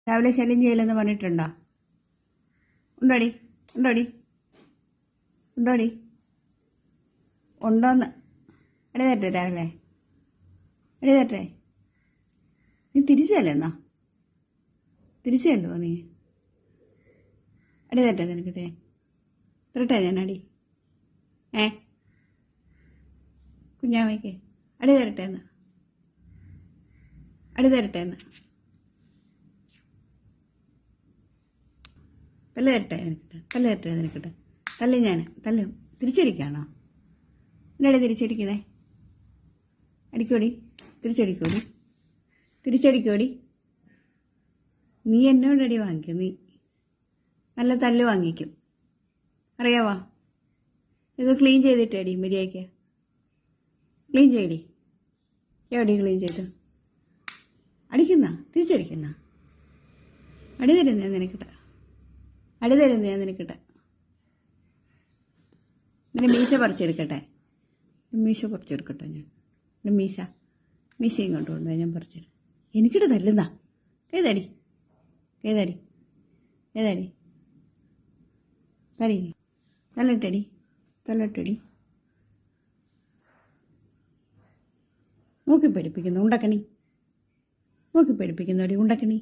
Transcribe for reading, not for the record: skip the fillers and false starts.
രാവിലെ ശല്യം ചെയ്യില്ലെന്ന് പറഞ്ഞിട്ടുണ്ടോ? ഉണ്ടോടി ഉണ്ടോടി ഉണ്ടോടി ഉണ്ടോന്ന്? എടി തരട്ടെ രാവിലെ? എടി തരട്ടെ? നീ തിരിച്ചല്ലേ എന്നാ? തിരിച്ചല്ലോ നീ? അടി തരട്ടെ നിനക്കിട്ടെ? തരട്ടെ ഞാൻ അടി? കുഞ്ഞാമ്മയ്ക്ക് അടി തരട്ടെ എന്ന്? അടി തരട്ടെ എന്ന്? തല്ല് തരട്ടെ നിനക്കിട്ട്? തല്ല് തരട്ടെ നിനക്കിട്ട്? തല്ല് ഞാൻ തല്ലും. തിരിച്ചടിക്കാണോ? എന്നടി തിരിച്ചടിക്കുന്നേ? അടിക്കോടി? തിരിച്ചടിക്കോടി? തിരിച്ചടിക്കോടി? നീ എന്നോടടി വാങ്ങിക്കും. നീ നല്ല തല്ല് വാങ്ങിക്കും, അറിയാവാ? ഇത് ക്ലീൻ ചെയ്തിട്ടേടി മര്യാദയ്ക്ക്. ക്ലീൻ ചെയ്യടി. എവിടെ ക്ലീൻ ചെയ്ത്? അടിക്കുന്ന? തിരിച്ചടിക്കുന്ന? അടി തരുന്നേ നിനക്കിട്ട്? അടി തരുന്നേ നിനക്കിട്ട്? നിന്റെ മീശ പറിച്ചെടുക്കട്ടെ? മീശ പറിച്ചെടുക്കട്ടെ ഞാൻ? എൻ്റെ മീശ ഇങ്ങോട്ട് കൊണ്ടുപോയി ഞാൻ പറിച്ചെടുക്കും. എനിക്കിട്ട് തല്ലുന്ന? ഏതാടി? ഏതാടി? ഏതാടി? തടി. തല്ലട്ടടി? തല്ലട്ടടി? നോക്കി പഠിപ്പിക്കുന്നു ഉണ്ടക്കണി. നോക്കി പഠിപ്പിക്കുന്നോടി ഉണ്ടക്കണി.